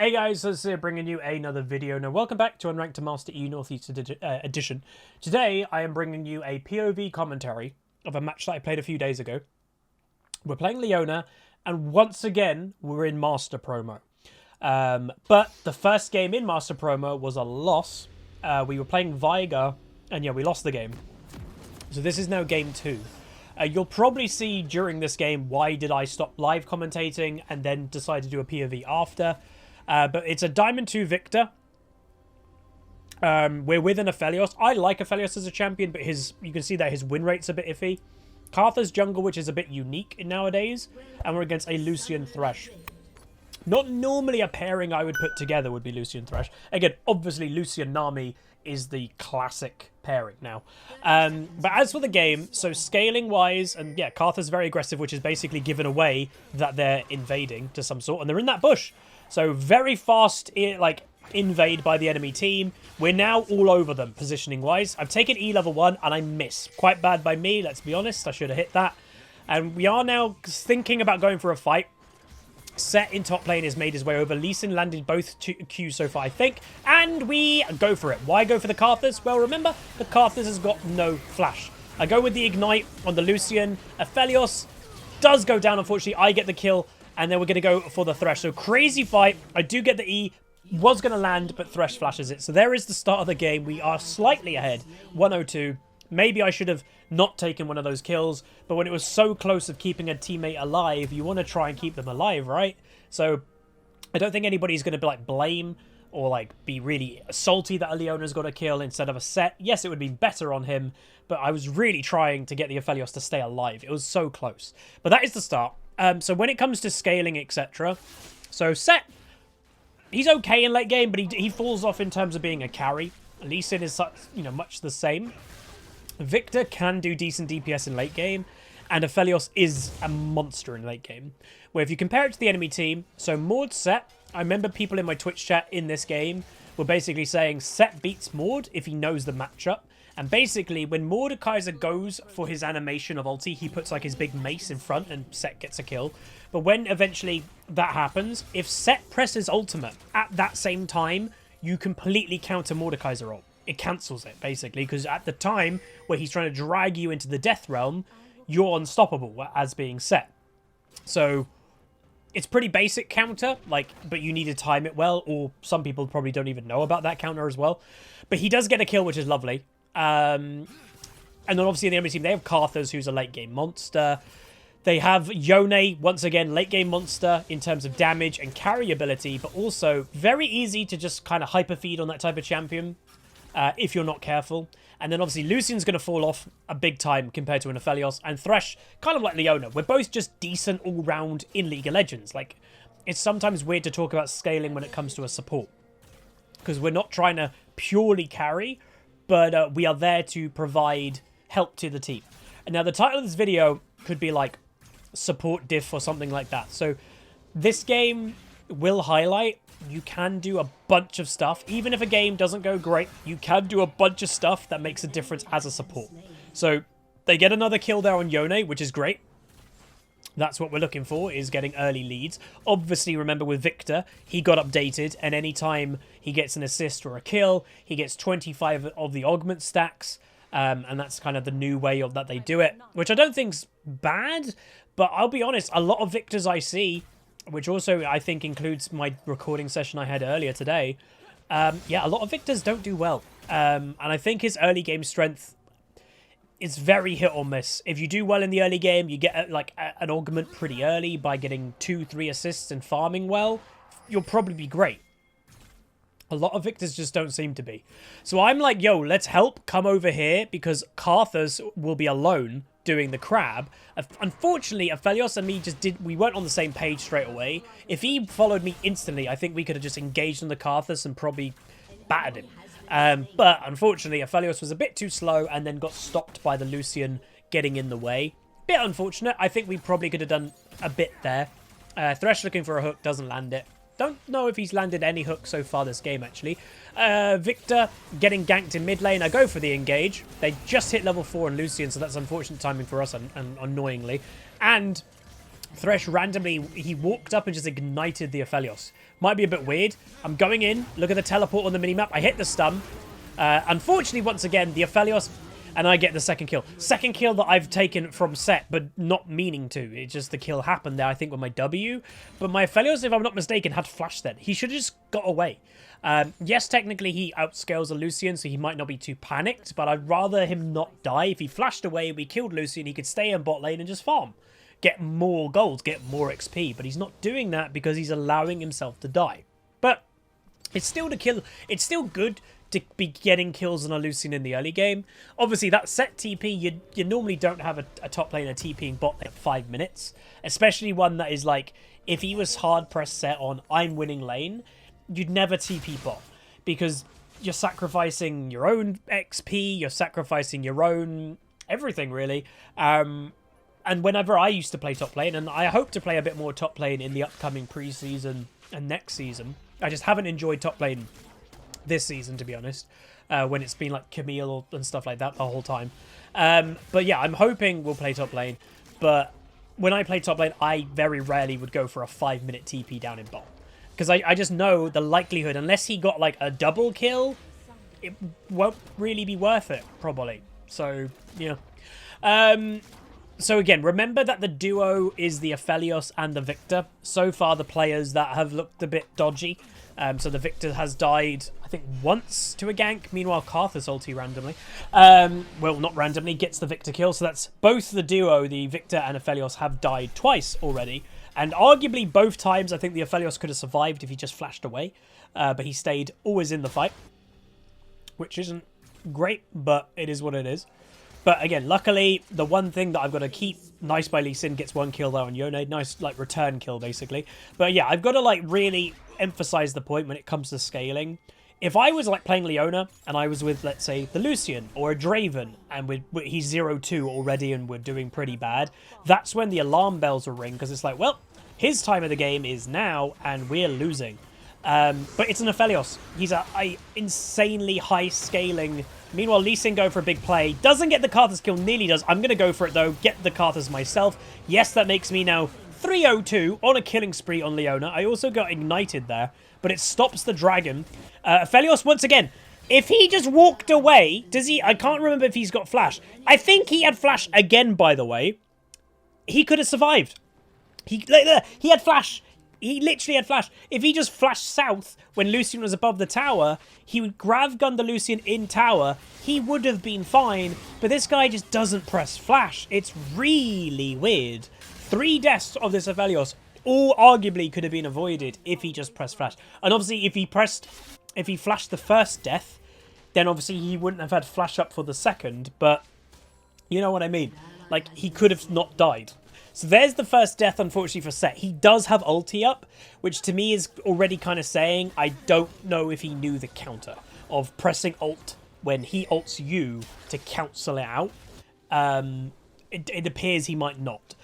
Hey guys, this is bringing you another video. Now, welcome back to Unranked to Master EU Northeast Edition. Today, I am bringing you a POV commentary of a match that I played a few days ago. We're playing Leona, and once again, we're in Master Promo. But the first game in Master Promo was a loss. We were playing Viger, and yeah, we lost the game. So this is now game 2. You'll probably see during this game why did I stop live commentating and then decide to do a POV after. But it's a Diamond 2 Victor. We're with an Aphelios. I like Aphelios as a champion, but you can see that his win rate's a bit iffy. Cartha's jungle, which is a bit unique nowadays. And we're against a Lucian Thresh. Not normally a pairing I would put together would be Lucian Thresh. Again, obviously Lucian Nami is the classic pairing now. But as for the game, so scaling wise, and yeah, Cartha's very aggressive, which is basically given away that they're invading to some sort, and they're in that bush. So very fast, like, invade by the enemy team. We're now all over them, positioning-wise. I've taken E level 1, and I miss. Quite bad by me, let's be honest. I should have hit that. And we are now thinking about going for a fight. Set in top lane has made his way over. Lee Sin landed both Qs so far, I think. And we go for it. Why go for the Karthus? Well, remember, the Karthus has got no flash. I go with the Ignite on the Lucian. Aphelios does go down, unfortunately. I get the kill. And then we're going to go for the Thresh. So crazy fight. I do get the E. Was going to land, but Thresh flashes it. So there is the start of the game. We are slightly ahead. 102. Maybe I should have not taken one of those kills. But when it was so close of keeping a teammate alive, you want to try and keep them alive, right? So I don't think anybody's going to like blame or like be really salty that a Leona's got a kill instead of a Set. Yes, it would be better on him. But I was really trying to get the Aphelios to stay alive. It was so close. But that is the start. So when it comes to scaling, etc. So Set, he's okay in late game, but he falls off in terms of being a carry. Lee Sin is such, much the same. Victor can do decent DPS in late game, and Aphelios is a monster in late game. Where if you compare it to the enemy team, so Maud Set, I remember people in my Twitch chat in this game were basically saying Set beats Maud if he knows the matchup. And basically, when Mordekaiser goes for his animation of ulti, he puts like his big mace in front and Set gets a kill. But when eventually that happens, if Set presses ultimate at that same time, you completely counter Mordekaiser ult. It cancels it, basically, because at the time where he's trying to drag you into the death realm, you're unstoppable as being Set. So it's pretty basic counter, but you need to time it well, or some people probably don't even know about that counter as well. But he does get a kill, which is lovely. And then obviously in the enemy team, they have Karthus, who's a late game monster. They have EUNE, once again, late game monster in terms of damage and carry ability, but also very easy to just kind of hyper feed on that type of champion if you're not careful. And then obviously Lucian's going to fall off a big time compared to an Aphelios, and Thresh, kind of like Leona. We're both just decent all round in League of Legends. Like, it's sometimes weird to talk about scaling when it comes to a support, because we're not trying to purely carry, but we are there to provide help to the team. And now the title of this video could be like support diff or something like that. So this game will highlight you can do a bunch of stuff. Even if a game doesn't go great, you can do a bunch of stuff that makes a difference as a support. So they get another kill there on EUNE, which is great. That's what we're looking for, is getting early leads. Obviously, remember with Victor, he got updated, and anytime he gets an assist or a kill, he gets 25 of the augment stacks, and that's kind of the new way of that they do it, which I don't think's bad, but I'll be honest, a lot of Victors I see, which also I think includes my recording session I had earlier today, yeah, a lot of Victors don't do well, and I think his early game strength, it's very hit or miss. If you do well in the early game, you get like an augment pretty early by getting 2-3 assists and farming well, you'll probably be great. A lot of Victors just don't seem to be. So I'm like, yo, let's help, come over here, because Karthus will be alone doing the crab. Unfortunately, Aphelios and me we weren't on the same page straight away. If he followed me instantly, I think we could have just engaged on the Karthus and probably battered him. But unfortunately, Aphelios was a bit too slow and then got stopped by the Lucian getting in the way. Bit unfortunate. I think we probably could have done a bit there. Thresh looking for a hook, doesn't land it. Don't know if he's landed any hook so far this game, actually. Victor getting ganked in mid lane. I go for the engage. They just hit level 4 on Lucian, so that's unfortunate timing for us, and annoyingly. And Thresh randomly, he walked up and just ignited the Aphelios. Might be a bit weird. I'm going in. Look at the teleport on the minimap. I hit the stun. Unfortunately, once again, the Aphelios, and I get the second kill. Second kill that I've taken from set, but not meaning to. It's just the kill happened there, I think, with my W. But my Aphelios, if I'm not mistaken, had flash then. He should have just got away. Yes, technically he outscales a Lucian, so he might not be too panicked, but I'd rather him not die. If he flashed away, we killed Lucian, he could stay in bot lane and just farm. Get more gold, get more XP, but he's not doing that because he's allowing himself to die. But it's still to kill. It's still good to be getting kills on a Lucian in the early game. Obviously, that set TP, you normally don't have a top laner TPing bot lane at 5 minutes, especially one that is like, if he was hard press set on I'm winning lane, you'd never TP bot because you're sacrificing your own XP, you're sacrificing your own everything really. And whenever I used to play top lane, and I hope to play a bit more top lane in the upcoming preseason and next season, I just haven't enjoyed top lane this season, to be honest, when it's been like Camille and stuff like that the whole time. But yeah, I'm hoping we'll play top lane, but when I play top lane, I very rarely would go for a 5-minute TP down in bot. Because I just know the likelihood, unless he got like a double kill, it won't really be worth it, probably. So, yeah. So again, remember that the duo is the Aphelios and the Victor. So far, the players that have looked a bit dodgy. So the Victor has died, I think, once to a gank. Meanwhile, Karthus ulti randomly. Well, not randomly, gets the Victor kill. So that's both the duo, the Victor and Aphelios, have died twice already. And arguably, both times, I think the Aphelios could have survived if he just flashed away. But he stayed always in the fight, which isn't great, but it is what it is. But again, luckily, the one thing that I've got to keep, nice by Lee Sin, gets 1 kill there on EUNE. Nice, like, return kill, basically. But yeah, I've got to, like, really emphasize the point when it comes to scaling. If I was, like, playing Leona, and I was with, let's say, the Lucian or a Draven, and he's 0-2 already and we're doing pretty bad, that's when the alarm bells will ring, because it's like, well, his time of the game is now, and we're losing. But it's an Aphelios. He's a insanely high scaling. Meanwhile, Lee Sin going for a big play. Doesn't get the Karthus kill, nearly does. I'm going to go for it, though. Get the Karthus myself. Yes, that makes me now 3-0-2 on a killing spree on Leona. I also got ignited there, but it stops the dragon. Aphelios, once again, if he just walked away, does he? I can't remember if he's got flash. I think he had flash again, by the way. He could have survived. He had flash. He literally had flash. If he just flashed south when Lucian was above the tower, he would grav gun the Lucian in tower. He would have been fine, but this guy just doesn't press flash. It's really weird. 3 deaths of this Aphelios all arguably could have been avoided if he just pressed flash. And obviously, if he flashed the first death, then obviously he wouldn't have had flash up for the second, but you know what I mean. Like, he could have not died. So there's the first death, unfortunately, for Set. He does have ulti up, which to me is already kind of saying I don't know if he knew the counter of pressing ult when he ults you to cancel it out. It appears he might not.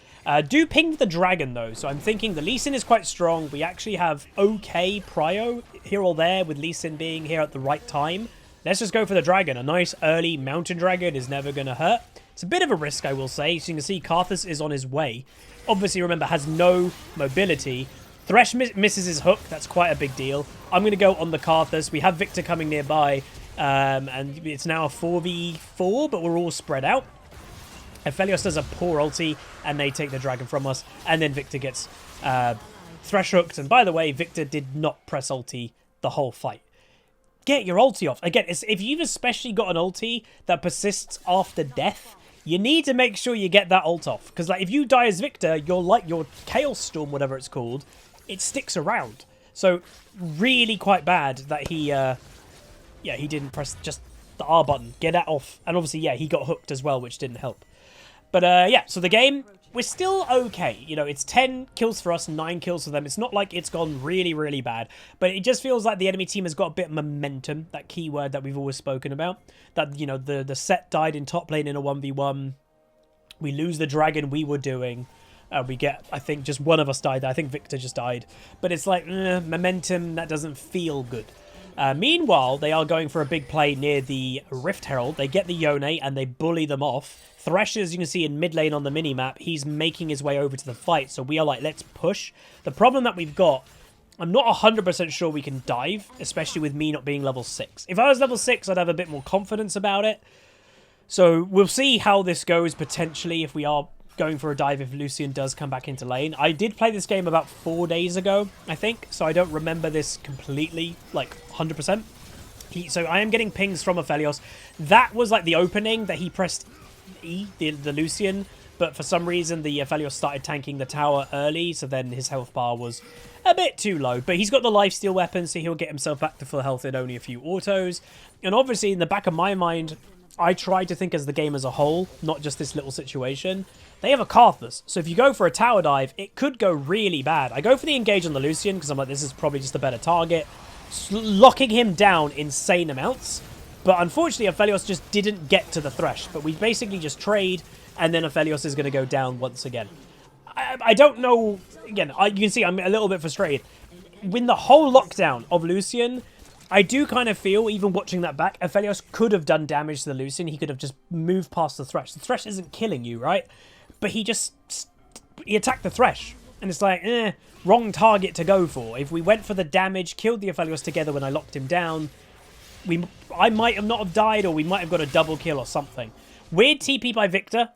Do ping the dragon, though, so I'm thinking the Lee Sin is quite strong. We actually have okay prio here or there with Lee Sin being here at the right time. Let's just go for the dragon. A nice early mountain dragon is never going to hurt. It's a bit of a risk, I will say. So you can see Karthus is on his way. Obviously, remember, has no mobility. Thresh misses his hook. That's quite a big deal. I'm going to go on the Karthus. We have Victor coming nearby. And it's now a 4v4, but we're all spread out. Aphelios does a poor ulti, and they take the dragon from us. And then Victor gets Thresh hooked. And by the way, Victor did not press ulti the whole fight. Get your ulti off. Again, if you've especially got an ulti that persists after death, you need to make sure you get that ult off. Because like, if you die as Victor, your Chaos Storm, whatever it's called, it sticks around. So really quite bad that he didn't press just the R button. Get that off. And obviously, yeah, he got hooked as well, which didn't help. But yeah, so the game, we're still okay. You know, it's 10 kills for us, 9 kills for them. It's not like it's gone really, really bad. But it just feels like the enemy team has got a bit of momentum, that keyword that we've always spoken about. That, you know, the set died in top lane in a 1v1. We lose the dragon we were doing. We get, I think, just one of us died. I think Victor just died. But it's like, momentum, that doesn't feel good. Meanwhile, they are going for a big play near the Rift Herald. They get the EUNE and they bully them off. Thresh, as you can see in mid lane on the minimap, he's making his way over to the fight. So we are like, let's push. The problem that we've got, I'm not 100% sure we can dive, especially with me not being level 6. If I was level 6, I'd have a bit more confidence about it. So we'll see how this goes potentially if we are going for a dive if Lucian does come back into lane. I did play this game about 4 days ago, I think, so I don't remember this completely, like 100%. So I am getting pings from Aphelios. That was like the opening that he pressed E, the Lucian, but for some reason the Aphelios started tanking the tower early, so then his health bar was a bit too low. But he's got the lifesteal weapon, so he'll get himself back to full health in only a few autos. And obviously in the back of my mind, I try to think as the game as a whole, not just this little situation. They have a Karthus, so if you go for a tower dive, it could go really bad. I go for the engage on the Lucian, because I'm like, this is probably just a better target. Locking him down insane amounts. But unfortunately, Aphelios just didn't get to the Thresh. But we basically just trade, and then Aphelios is going to go down once again. I don't know. Again, you can see I'm a little bit frustrated. When the whole lockdown of Lucian, I do kind of feel, even watching that back, Aphelios could have done damage to the Lucian. He could have just moved past the Thresh. The Thresh isn't killing you, right? But he attacked the Thresh. And it's like, wrong target to go for. If we went for the damage, killed the Aphelios together when I locked him down, I might have not have died, or we might have got a double kill or something. Weird TP by Victor.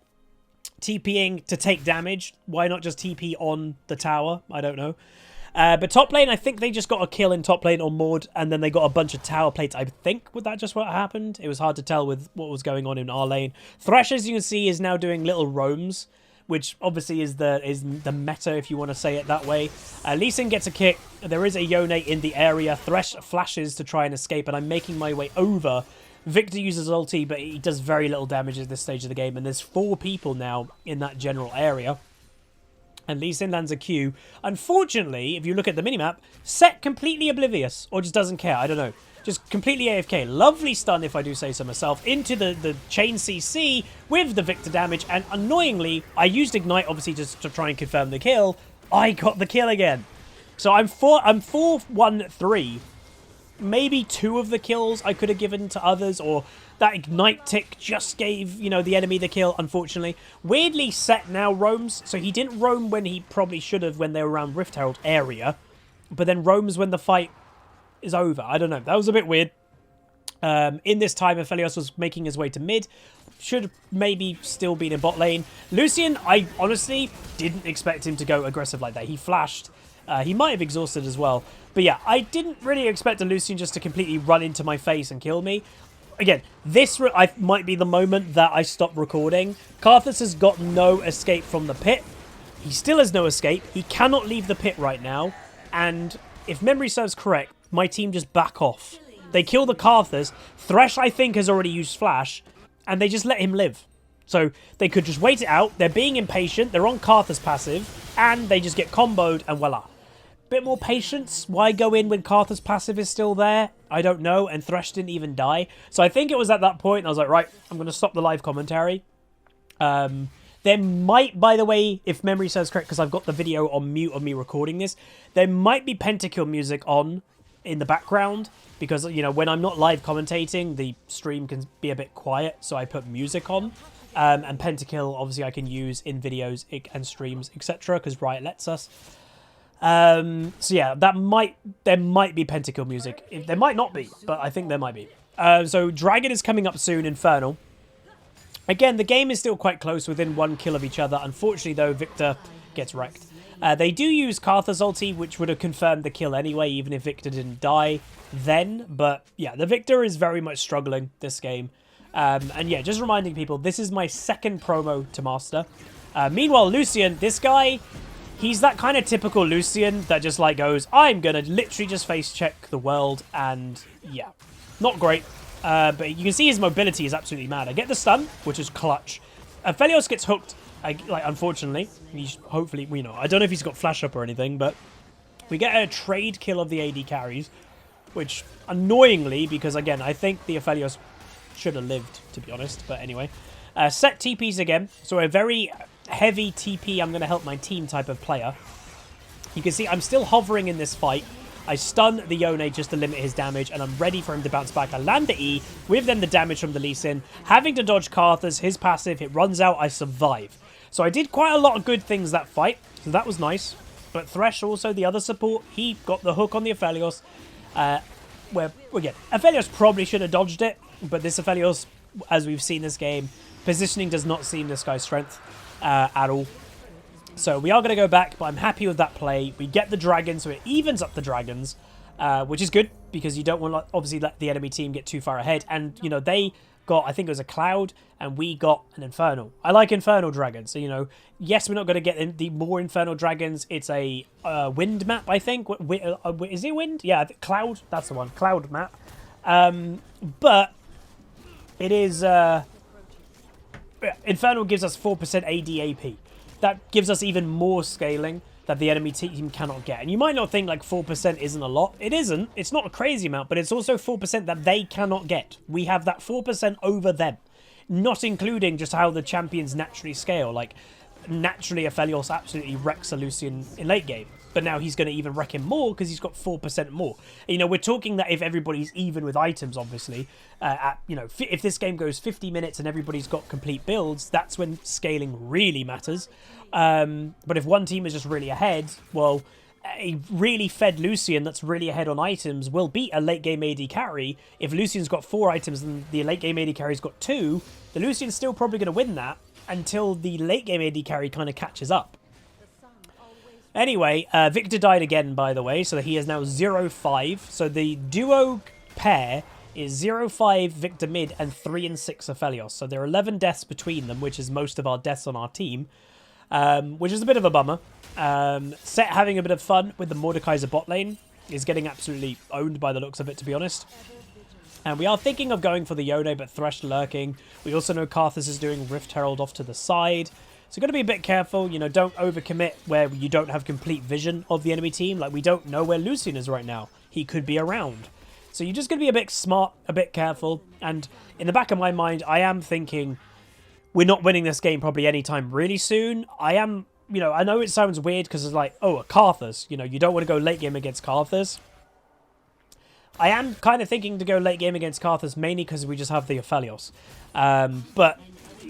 TPing to take damage. Why not just TP on the tower? I don't know. But top lane, I think they just got a kill in top lane on Maud, and then they got a bunch of tower plates. I think, was that just what happened? It was hard to tell with what was going on in our lane. Thresh, as you can see, is now doing little roams, which obviously is the meta, if you want to say it that way. Lee Sin gets a kick. There is a EUNE in the area. Thresh flashes to try and escape, and I'm making my way over. Victor uses ulti, but he does very little damage at this stage of the game, and there's 4 people now in that general area. And Lee Sin lands a Q. Unfortunately, if you look at the minimap, Set completely oblivious, or just doesn't care, I don't know. Just completely AFK. Lovely stun, if I do say so myself, into the chain CC with the Victor damage, and annoyingly, I used Ignite, obviously, just to try and confirm the kill. I got the kill again. So I'm 4-1-3. Maybe 2 of the kills I could have given to others, or that Ignite tick just gave, you know, the enemy the kill, unfortunately. Weirdly, Set now roams, so he didn't roam when he probably should have when they were around Rift Herald area, but then roams when the fight is over. I don't know. That was a bit weird. In this time, Aphelios was making his way to mid. Should have maybe still been in bot lane. Lucian, I honestly didn't expect him to go aggressive like that. He flashed. He might have exhausted as well. But yeah, I didn't really expect a Lucian just to completely run into my face and kill me. Again, this might be the moment that I stop recording. Karthus has got no escape from the pit. He still has no escape. He cannot leave the pit right now. And if memory serves correct, my team just back off. They kill the Karthus. Thresh, I think, has already used Flash. And they just let him live. So they could just wait it out. They're being impatient. They're on Karthus passive. And they just get comboed and voila. Bit more patience. Why go in when Karthus passive is still there? I don't know. And Thresh didn't even die. So I think it was at that point I was like, right, I'm going to stop the live commentary. There might, by the way, if memory serves correct, because I've got the video on mute of me recording this, there might be Pentakill music on in the background. Because, you know, when I'm not live commentating, the stream can be a bit quiet. So I put music on. And Pentakill, obviously, I can use in videos and streams, etc. Because Riot lets us. So yeah, there might be Pentakill music. There might not be, but I think there might be. So Dragon is coming up soon, Infernal. Again, the game is still quite close, within 1 kill of each other. Unfortunately, though, Victor gets wrecked. They do use Karthus ulti, which would have confirmed the kill anyway, even if Victor didn't die then. But yeah, the Victor is very much struggling this game. And yeah, just reminding people, this is my 2nd promo to master. Meanwhile, Lucian, this guy, he's that kind of typical Lucian that just like goes, I'm going to literally just face check the world. And yeah, not great. But you can see his mobility is absolutely mad. I get the stun, which is clutch. Aphelios gets hooked, unfortunately. Hopefully, you know, I don't know if he's got flash up or anything, but we get a trade kill of the AD carries, which annoyingly, because again, I think the Aphelios should have lived, to be honest. But anyway, Set TPs again. So a very heavy TP, I'm going to help my team type of player. You can see I'm still hovering in this fight. I stun the Yone just to limit his damage, and I'm ready for him to bounce back. I land the E, with then the damage from the Lee Sin. Having to dodge Karthus, his passive, it runs out, I survive. So I did quite a lot of good things that fight, so that was nice. But Thresh, also the other support, he got the hook on the Aphelios. Where, again, Aphelios probably should have dodged it, but this Aphelios, as we've seen this game, positioning does not seem this guy's strength at all. So we are going to go back, but I'm happy with that play. We get the dragon, so it evens up the dragons, which is good, because you don't want to, obviously, let the enemy team get too far ahead. And, you know, they got, I think it was a Cloud, and we got an Infernal. I like Infernal Dragons. So, you know, yes, we're not going to get the more Infernal Dragons. It's a wind map, I think. Is it wind? Yeah, Cloud. That's the one. Cloud map. But it is... Infernal gives us 4% AD AP. That gives us even more scaling that the enemy team cannot get. And you might not think like 4% isn't a lot. It isn't. It's not a crazy amount, but it's also 4% that they cannot get. We have that 4% over them. Not including just how the champions naturally scale. Like, naturally, Aphelios absolutely wrecks a Lucian in late game. But now he's going to even wreck him more because he's got 4% more. You know, we're talking that if everybody's even with items, obviously, you know, if this game goes 50 minutes and everybody's got complete builds, that's when scaling really matters. But if one team is just really ahead, well, a really fed Lucian that's really ahead on items will beat a late game AD carry. If Lucian's got 4 items and the late game AD carry's got 2, the Lucian's still probably going to win that until the late game AD carry kind of catches up. Anyway, Victor died again, by the way, so he is now 0-5. So the duo pair is 0-5 Victor mid and 3 and 6 Aphelios. So there are 11 deaths between them, which is most of our deaths on our team, which is a bit of a bummer. Set having a bit of fun with the Mordekaiser bot lane. Is getting absolutely owned by the looks of it, to be honest. And we are thinking of going for the Yone, but Thresh lurking. We also know Karthus is doing Rift Herald off to the side. So you've got to be a bit careful, you know, don't overcommit where you don't have complete vision of the enemy team. Like, we don't know where Lucian is right now. He could be around. So you're just going to be a bit smart, a bit careful. And in the back of my mind, I am thinking we're not winning this game probably anytime really soon. I am, you know, I know it sounds weird because it's like, oh, a Karthus. You know, you don't want to go late game against Karthus. I am kind of thinking to go late game against Karthus mainly because we just have the Aphelios. But,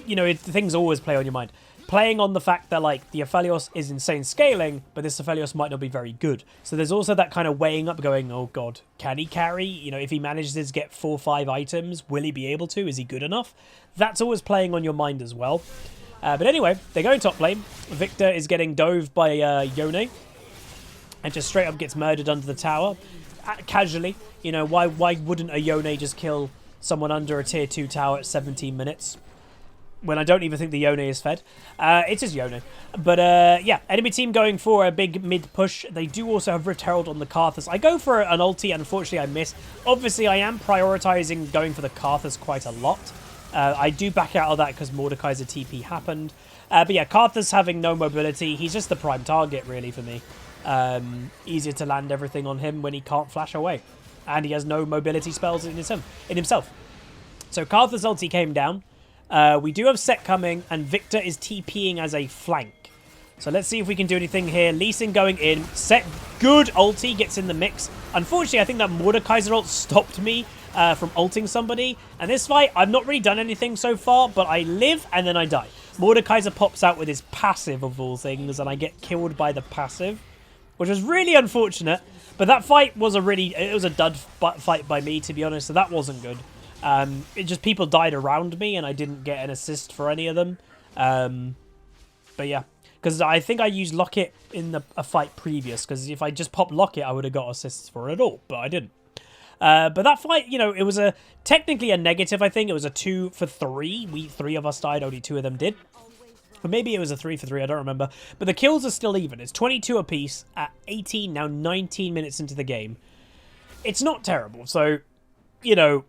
you know, things always play on your mind. Playing on the fact that, like, the Aphelios is insane scaling, but this Aphelios might not be very good. So there's also that kind of weighing up going, oh god, can he carry? You know, if he manages to get 4 or 5 items, will he be able to? Is he good enough? That's always playing on your mind as well. But anyway, they're going top lane. Victor is getting dove by Yone. And just straight up gets murdered under the tower. Casually. You know, why wouldn't a Yone just kill someone under a tier 2 tower at 17 minutes? When I don't even think the Yone is fed. It is Yone. But, yeah, enemy team going for a big mid push. They do also have Rift Herald on the Karthus. I go for an ulti, and unfortunately I miss. Obviously, I am prioritizing going for the Karthus quite a lot. I do back out of that because Mordekaiser TP happened. But yeah, Karthus having no mobility. He's just the prime target, really, for me. Easier to land everything on him when he can't flash away. And he has no mobility spells in himself. So Karthus ulti came down. We do have Set coming, and Victor is TPing as a flank. So let's see if we can do anything here. Lee Sin going in. Set, good ulti, gets in the mix. Unfortunately, I think that Mordekaiser ult stopped me from ulting somebody. And this fight, I've not really done anything so far, but I live and then I die. Mordekaiser pops out with his passive of all things, and I get killed by the passive, which was really unfortunate. But that fight was it was a dud fight by me, to be honest, so that wasn't good. It just, people died around me and I didn't get an assist for any of them. But yeah, because I think I used Locket in a fight previous, because if I just popped Locket, I would have got assists for it all, but I didn't. But that fight, you know, it was technically a negative, I think. It was a 2 for 3. 3 of us died, only 2 of them did. Or maybe it was a 3 for 3, I don't remember. But the kills are still even. It's 22 apiece at 18, now 19 minutes into the game. It's not terrible. So, you know,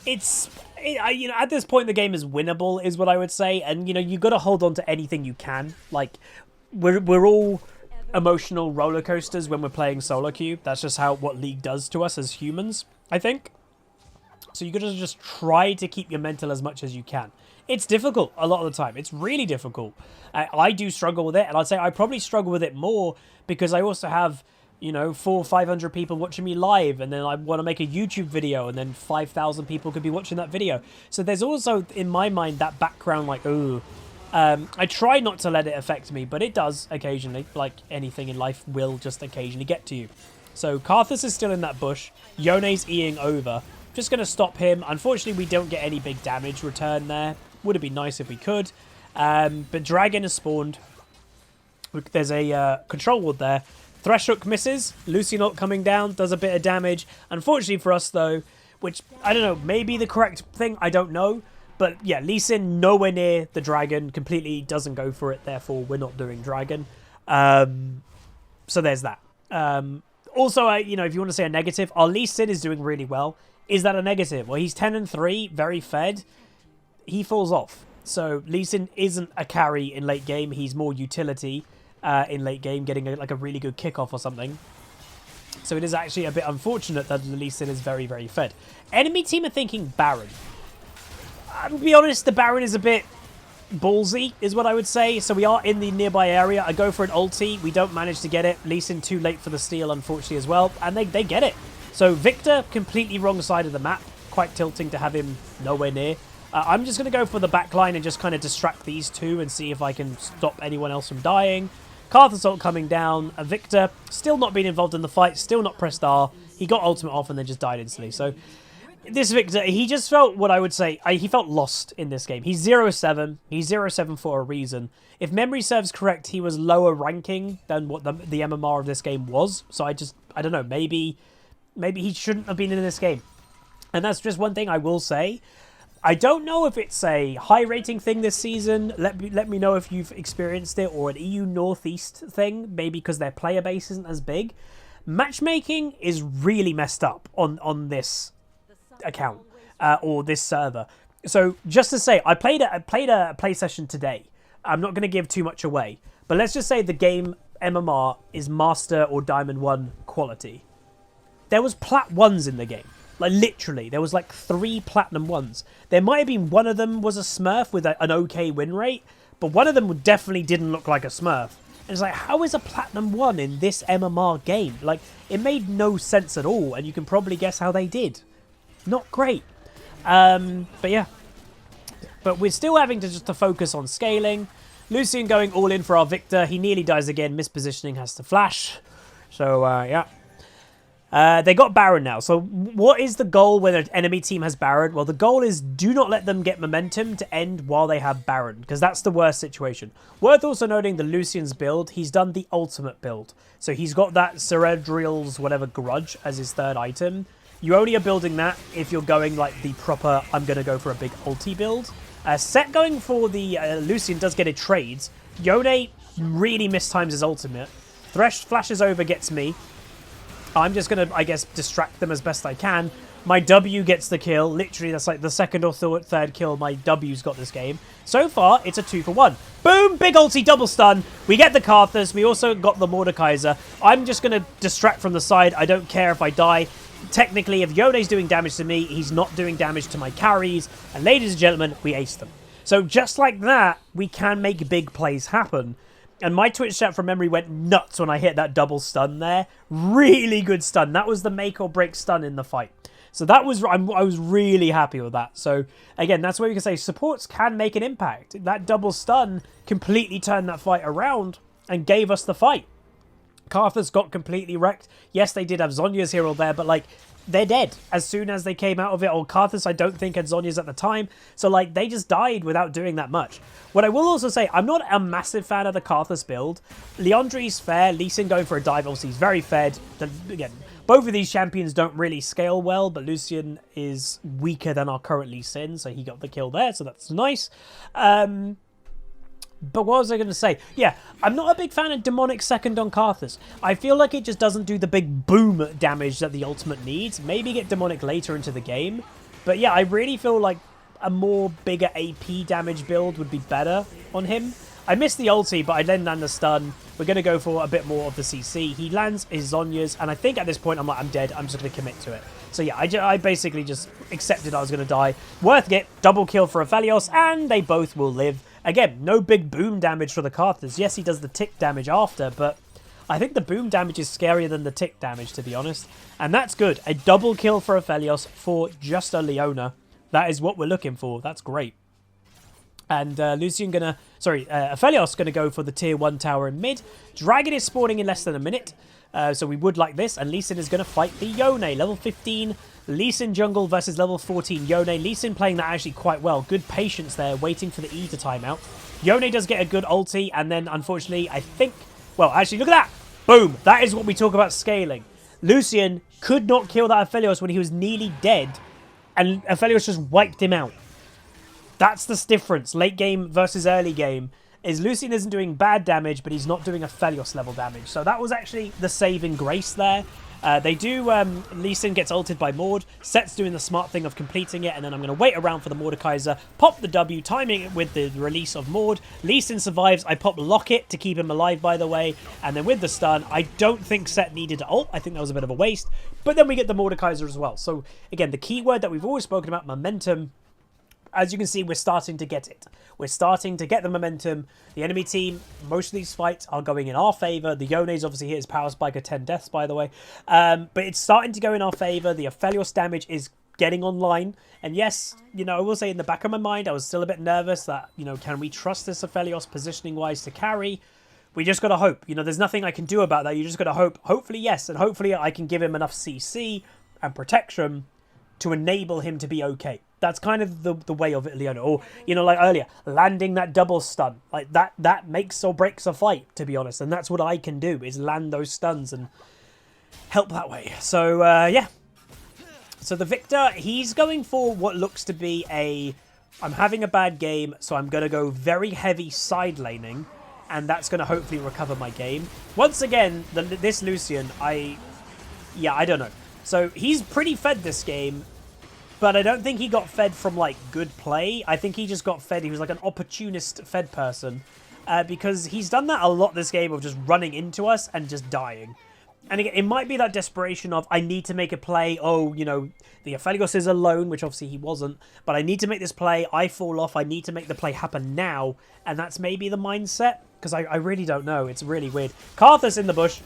you know, at this point the game is winnable, is what I would say. And, you know, you got to hold on to anything you can. Like, we're all emotional roller coasters when we're playing solo queue. That's just what League does to us as humans, I think. So you got to just try to keep your mental as much as you can. It's difficult a lot of the time. It's really difficult. I do struggle with it, and I'd say I probably struggle with it more because I also have you know, 400 or 500 people watching me live, and then I want to make a YouTube video, and then 5,000 people could be watching that video. So there's also, in my mind, that background, like, ooh. I try not to let it affect me, but it does occasionally. Like anything in life will just occasionally get to you. So Karthus is still in that bush. Yone's Eing over. Just going to stop him. Unfortunately, we don't get any big damage return there. Would have been nice if we could. But Dragon has spawned. There's a control ward there. Threshook misses. Lucian ult coming down. Does a bit of damage. Unfortunately for us, though, which, I don't know, maybe the correct thing. I don't know. But yeah, Lee Sin nowhere near the dragon, completely doesn't go for it, therefore we're not doing dragon. So there's that. Also, you know, if you want to say a negative, our Lee Sin is doing really well. Is that a negative? Well, he's 10 and 3, very fed. He falls off. So Lee Sin isn't a carry in late game. He's more utility in late game, getting like a really good kickoff or something. So it is actually a bit unfortunate that Lee Sin is very, very fed. Enemy team are thinking Baron. To be honest, the Baron is a bit ballsy, is what I would say. So we are in the nearby area. I go for an ulti. We don't manage to get it. Lee Sin too late for the steal, unfortunately, as well. And they get it. So Victor, completely wrong side of the map. Quite tilting to have him nowhere near. I'm just going to go for the back line and just kind of distract these two and see if I can stop anyone else from dying. Karthus ult coming down. Victor, still not being involved in the fight. Still not pressed R. He got ultimate off and then just died instantly. So this Victor, he just felt what I would say, he felt lost in this game. He's 0-7. He's 0-7 for a reason. If memory serves correct, he was lower ranking than what the MMR of this game was. So I don't know, maybe he shouldn't have been in this game. And that's just one thing I will say. I don't know if it's a high rating thing this season. Let me know if you've experienced it, or an EU Northeast thing, maybe because their player base isn't as big. Matchmaking is really messed up on this account or this server. So just to say, I played a play session today. I'm not going to give too much away, but let's just say the game MMR is Master or Diamond 1 quality. There was Plat 1s in the game. Like, literally, there was like 3 Platinum 1s. There might have been one of them was a Smurf with an okay win rate, but one of them definitely didn't look like a Smurf. And it's like, how is a Platinum 1 in this MMR game? Like, it made no sense at all, and you can probably guess how they did. Not great. But yeah. But we're still having to focus on scaling. Lucian going all in for our Victor. He nearly dies again. Mispositioning has to flash. So, yeah. They got Baron now. So what is the goal when an enemy team has Baron? Well, the goal is do not let them get momentum to end while they have Baron, because that's the worst situation. Worth also noting the Lucian's build. He's done the ultimate build. So he's got that Ceredral's whatever grudge as his third item. You only are building that if you're going like the proper, I'm going to go for a big ulti build. Set going for the Lucian does get a trades. EUNE really mistimes his ultimate. Thresh flashes over, gets me. I'm just going to, I guess, distract them as best I can. My W gets the kill. Literally, that's like the second or third kill my W's got this game. So far, it's a 2-for-1. Boom! Big ulti, double stun. We get the Karthus. We also got the Mordekaiser. I'm just going to distract from the side. I don't care if I die. Technically, if EUNE's doing damage to me, he's not doing damage to my carries. And ladies and gentlemen, we ace them. So just like that, we can make big plays happen. And my Twitch chat from memory went nuts when I hit that double stun there. Really good stun. That was the make or break stun in the fight. So that was, I was really happy with that. So again, that's where we can say supports can make an impact. That double stun completely turned that fight around and gave us the fight. Karthus got completely wrecked. Yes, they did have Zhonya's here or there, but like, they're dead as soon as they came out of it. Or Karthus, I don't think, had Zhonya's at the time. So like, they just died without doing that much. What I will also say, I'm not a massive fan of the Karthus build. Leandri's fair. Lee Sin going for a dive, obviously he's very fed. Again, both of these champions don't really scale well, but Lucian is weaker than our current Lee Sin, so he got the kill there, so that's nice. But what was I going to say? Yeah, I'm not a big fan of Demonic second on Karthus. I feel like it just doesn't do the big boom damage that the ultimate needs. Maybe get Demonic later into the game. But yeah, I really feel like a more bigger AP damage build would be better on him. I missed the ulti, but I then land the stun. We're going to go for a bit more of the CC. He lands his Zhonya's, and I think at this point I'm like, I'm dead. I'm just going to commit to it. So yeah, I basically just accepted I was going to die. Worth it. Double kill for Aphelios, and they both will live. Again, no big boom damage for the Karthus. Yes, he does the tick damage after, but I think the boom damage is scarier than the tick damage, to be honest. And that's good. A double kill for Aphelios for just a Leona. That is what we're looking for. That's great. And Aphelios gonna go for the tier 1 tower in mid. Dragon is spawning in less than a minute. So we would like this. And Lee Sin is going to fight the EUNE. Level 15 Lee Sin jungle versus level 14 EUNE. Lee Sin playing that actually quite well. Good patience there, waiting for the E to time out. EUNE does get a good ulti. And then, unfortunately, I think... Well, actually, look at that. Boom. That is what we talk about scaling. Lucian could not kill that Aphelios when he was nearly dead. And Aphelios just wiped him out. That's the difference. Late game versus early game. Is Lucian isn't doing bad damage, but he's not doing Aphelios level damage. So that was actually the saving grace there. Lee Sin gets ulted by Maud. Set's doing the smart thing of completing it, and then I'm going to wait around for the Mordekaiser, pop the W, timing it with the release of Maud. Lee Sin survives. I pop Locket to keep him alive, by the way, and then with the stun, I don't think Set needed to ult. I think that was a bit of a waste, but then we get the Mordekaiser as well. So again, the keyword that we've always spoken about, momentum. As you can see, we're starting to get it. We're starting to get the momentum. The enemy team, most of these fights are going in our favour. The Yone is obviously hit his power spike of 10 deaths, by the way. But it's starting to go in our favour. The Aphelios damage is getting online. And yes, you know, I will say in the back of my mind, I was still a bit nervous that, you know, can we trust this Aphelios positioning-wise to carry? We just got to hope. You know, there's nothing I can do about that. You just got to hope. Hopefully, yes. And hopefully I can give him enough CC and protection to enable him to be okay. That's kind of the way of it, Leona. Or, you know, like earlier, landing that double stun. Like, that makes or breaks a fight, to be honest. And that's what I can do, is land those stuns and help that way. So, yeah. So the Victor, he's going for what looks to be I'm having a bad game, so I'm going to go very heavy side laning. And that's going to hopefully recover my game. Once again, this Lucian, I don't know. So he's pretty fed this game. But I don't think he got fed from, like, good play. I think he just got fed. He was like an opportunist fed person. Because he's done that a lot this game of just running into us and just dying. And again, it might be that desperation of, I need to make a play. Oh, you know, the Aphelios is alone, which obviously he wasn't. But I need to make this play. I fall off. I need to make the play happen now. And that's maybe the mindset. Because I really don't know. It's really weird. Karthus in the bush.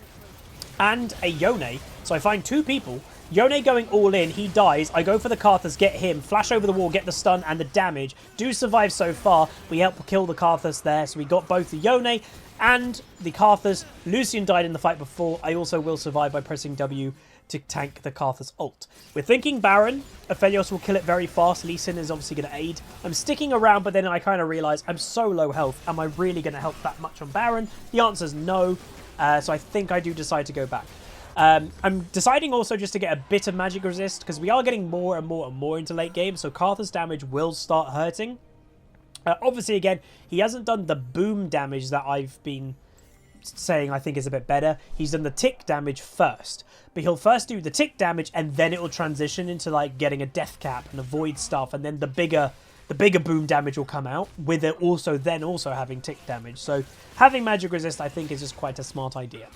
And a Yone. So I find two people. Yone going all in, he dies. I go for the Karthus, get him, flash over the wall, get the stun and the damage. Do survive so far. We help kill the Karthus there. So we got both the Yone and the Karthus. Lucian died in the fight before. I also will survive by pressing W to tank the Karthus ult. We're thinking Baron. Aphelios will kill it very fast. Lee Sin is obviously going to aid. I'm sticking around, but then I kind of realise I'm so low health. Am I really going to help that much on Baron? The answer is no. So I think I do decide to go back. I'm deciding also just to get a bit of magic resist because we are getting more and more and more into late game, so Karthus damage will start hurting. Obviously, again, he hasn't done the boom damage that I've been saying I think is a bit better. He's done the tick damage first, but he'll first do the tick damage and then it will transition into like getting a death cap and avoid stuff, and then the bigger boom damage will come out with it also having tick damage. So having magic resist I think is just quite a smart idea.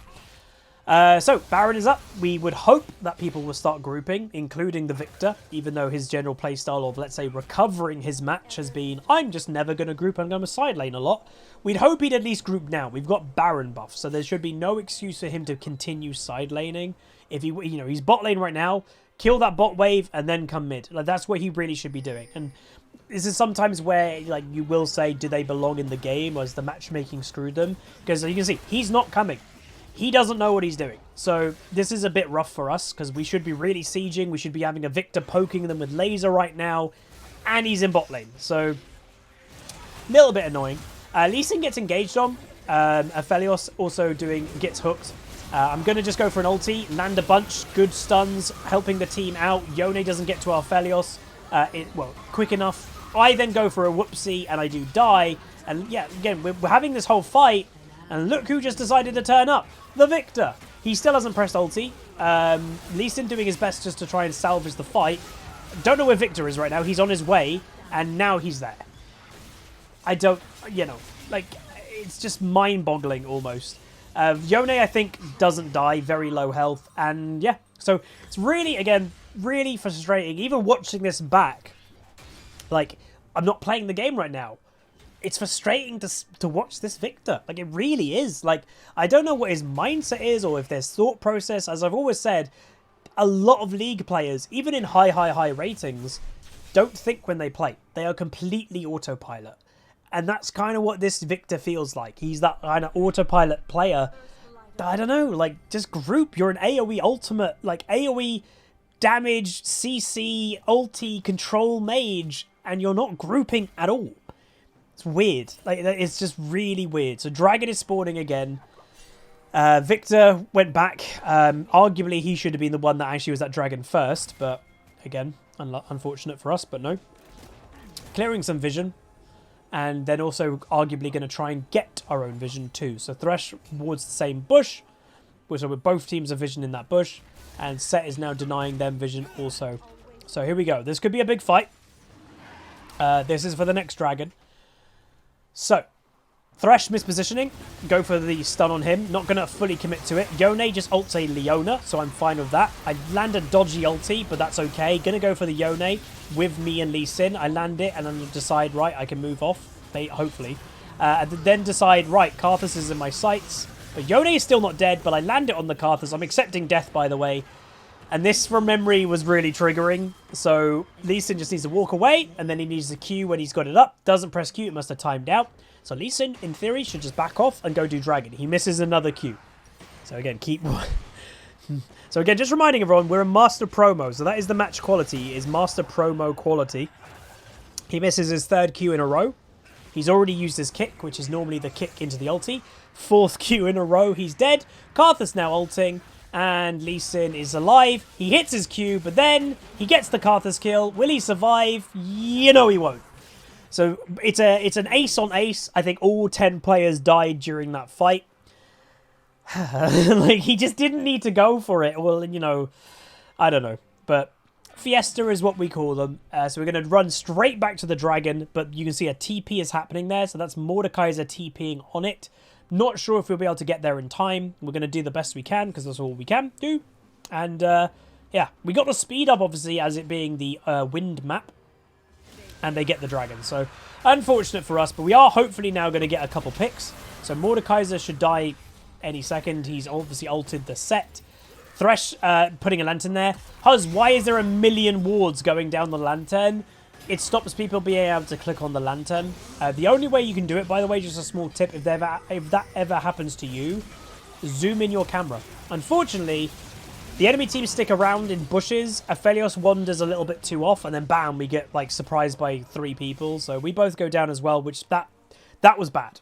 So, Baron is up. We would hope that people will start grouping, including the Victor, even though his general playstyle of, let's say, recovering his match has been, I'm just never going to group, I'm going to side lane a lot. We'd hope he'd at least group now. We've got Baron buff, so there should be no excuse for him to continue side laning. If he, you know, he's bot lane right now, kill that bot wave, and then come mid. Like, that's what he really should be doing. And this is sometimes where, like, you will say, do they belong in the game, or has the matchmaking screwed them? Because you can see, he's not coming. He doesn't know what he's doing. So this is a bit rough for us because we should be really sieging. We should be having a Victor poking them with laser right now. And he's in bot lane. So a little bit annoying. Lee Sin gets engaged on. Aphelios also gets hooked. I'm going to just go for an ulti. Land a bunch. Good stuns. Helping the team out. Yone doesn't get to Aphelios. Quick enough. I then go for a whoopsie and I do die. And yeah, again, we're having this whole fight. And look who just decided to turn up. The Victor. He still hasn't pressed ulti. Lee Sin doing his best just to try and salvage the fight. Don't know where Victor is right now. He's on his way. And now he's there. I don't, you know, like, it's just mind-boggling almost. Yone, I think, doesn't die. Very low health. And yeah, so it's really, again, really frustrating. Even watching this back, like, I'm not playing the game right now. it's frustrating to watch this Victor. Like, it really is. Like, I don't know what his mindset is or if there's thought process. As I've always said, a lot of League players, even in high ratings, don't think when they play. They are completely autopilot. And that's kind of what this Victor feels like. He's that kind of autopilot player. I don't know, like, just group. You're an AoE ultimate, like, AoE damage, CC, ulti, control mage, and you're not grouping at all. It's weird. Like, it's just really weird. So Dragon is spawning again. Victor went back. Arguably, he should have been the one that actually was that Dragon first, but again, unfortunate for us, but no. Clearing some vision, and then also arguably going to try and get our own vision too. So Thresh wards the same bush, so with both teams of vision in that bush, and Set is now denying them vision also. So here we go. This could be a big fight. This is for the next Dragon. So, Thresh mispositioning. Go for the stun on him. Not going to fully commit to it. EUNE just ults a Leona, so I'm fine with that. I land a dodgy ulti, but that's okay. Going to go for the EUNE with me and Lee Sin. I land it and then decide, right, I can move off, hopefully. And then decide, right, Karthus is in my sights. But EUNE is still not dead, but I land it on the Karthus. I'm accepting death, by the way. And this, from memory, was really triggering. So Lee Sin just needs to walk away, and then he needs to Q when he's got it up. Doesn't press Q, it must have timed out. So Lee Sin, in theory, should just back off and go do Dragon. He misses another Q. So again, keep... So again, just reminding everyone, we're a Master Promo. So that is the match quality, is Master Promo quality. He misses his third Q in a row. He's already used his kick, which is normally the kick into the ulti. Fourth Q in a row, he's dead. Karthus now ulting. And Lee Sin is alive. He hits his Q, but then he gets the Karthus kill. Will he survive? You know he won't. So it's an ace on ace. I think all 10 players died during that fight. Like, he just didn't need to go for it. Well, you know, I don't know. But Fiesta is what we call them. So we're going to run straight back to the Dragon. But you can see a TP is happening there. So that's Mordekaiser TPing on it. Not sure if we'll be able to get there in time. We're going to do the best we can because that's all we can do. And, yeah, we got the speed up, obviously, as it being the wind map. And they get the Dragon. So, unfortunate for us, but we are hopefully now going to get a couple picks. So, Mordekaiser should die any second. He's obviously ulted the Set. Thresh putting a lantern there. Huz, why is there a million wards going down the lantern? It stops people being able to click on the lantern. The only way you can do it, by the way, just a small tip, if that ever happens to you, zoom in your camera. Unfortunately, the enemy team stick around in bushes. Aphelios wanders a little bit too off, and then bam, we get like surprised by 3 people. So we both go down as well, which that was bad.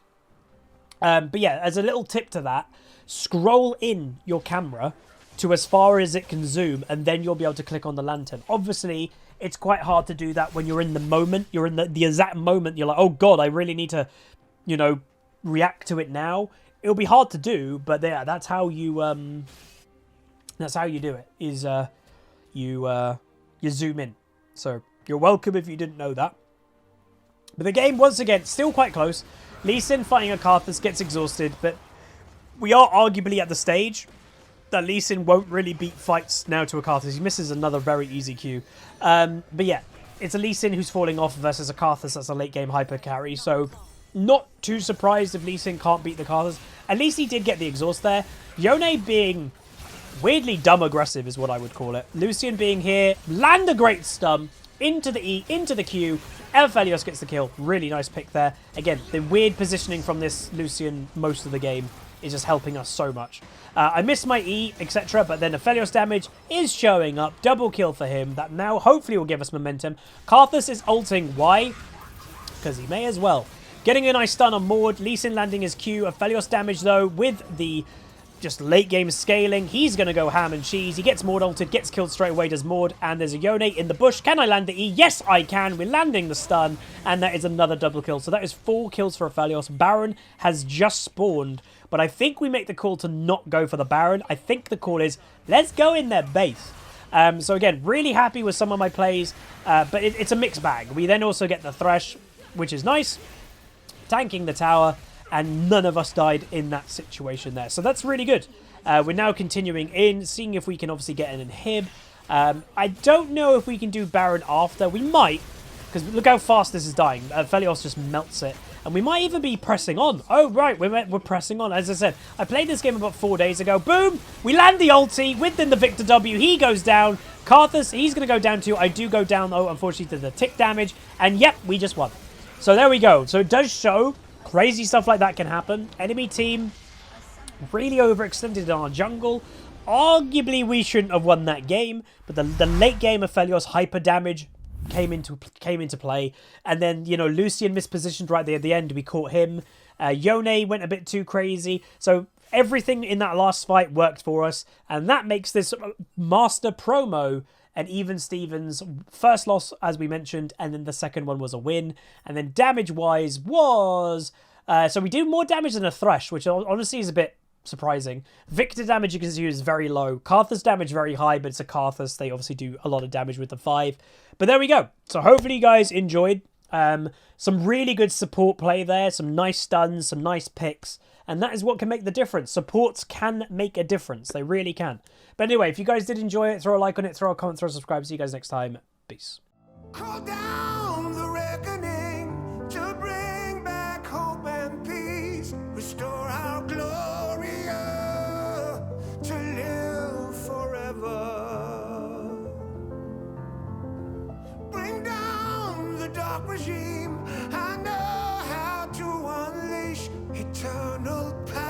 But yeah, as a little tip to that, scroll in your camera to as far as it can zoom, and then you'll be able to click on the lantern. Obviously, it's quite hard to do that when you're in the moment. You're in the exact moment. You're like, oh god, I really need to, you know, react to it now. It'll be hard to do, but yeah, that's how you do it. Is you zoom in. So you're welcome if you didn't know that. But the game, once again, still quite close. Lee Sin fighting a Karthus gets exhausted, but we are arguably at the stage that Lee Sin won't really beat fights now to a Karthus. He misses another very easy Q. But yeah, it's a Lee Sin who's falling off versus a Karthus that's a late game hyper carry. So not too surprised if Lee Sin can't beat the Karthus. At least he did get the exhaust there. EUNE being weirdly dumb aggressive is what I would call it. Lucian being here, land a great stun into the E, into the Q. Aphelios gets the kill. Really nice pick there. Again, the weird positioning from this Lucian most of the game is just helping us so much. I missed my E, etc., but then Aphelios damage is showing up. Double kill for him. That now hopefully will give us momentum. Karthus is ulting. Why? Because he may as well. Getting a nice stun on Maud. Lee Sin landing his Q. Aphelios damage, though, with the just late game scaling. He's going to go ham and cheese. He gets Maud ulted, gets killed straight away, does Maud, and there's a EUNE in the bush. Can I land the E? Yes, I can. We're landing the stun, and that is another double kill. So that is 4 kills for Aphelios. Baron has just spawned, but I think we make the call to not go for the Baron. I think the call is, let's go in their base. So again, really happy with some of my plays, but it's a mixed bag. We then also get the Thresh, which is nice, tanking the tower, and none of us died in that situation there. So that's really good. We're now continuing in, seeing if we can obviously get an inhib. I don't know if we can do Baron after. We might, because look how fast this is dying. Aphelios just melts it. And we might even be pressing on. Oh, right, we're pressing on. As I said, I played this game about 4 days ago. Boom! We land the ulti within the Victor W. He goes down. Karthus, he's going to go down too. I do go down, though, unfortunately, to the tick damage. And, yep, we just won. So there we go. So it does show crazy stuff like that can happen. Enemy team really overextended in our jungle. Arguably, we shouldn't have won that game. But the late game of Aphelios hyper damage came into play, and then, you know, Lucian mispositioned right there at the end. We caught him. EUNE went a bit too crazy. So everything in that last fight worked for us, and that makes this master promo an even Stevens first loss, as we mentioned, and then the second one was a win. And then damage-wise was... so we do more damage than a Thresh, which honestly is a bit surprising. Victor damage, you can see, is very low. Karthus damage very high, but it's a Karthus. They obviously do a lot of damage with the 5. But there we go. So hopefully you guys enjoyed. Some really good support play there. Some nice stuns, some nice picks. And that is what can make the difference. Supports can make a difference. They really can. But anyway, if you guys did enjoy it, throw a like on it, throw a comment, throw a subscribe. See you guys next time. Peace. Call down the reckoning to bring back hope and peace. Restore our glory to live forever. Bring down the dark regime. I know how to unleash eternal power.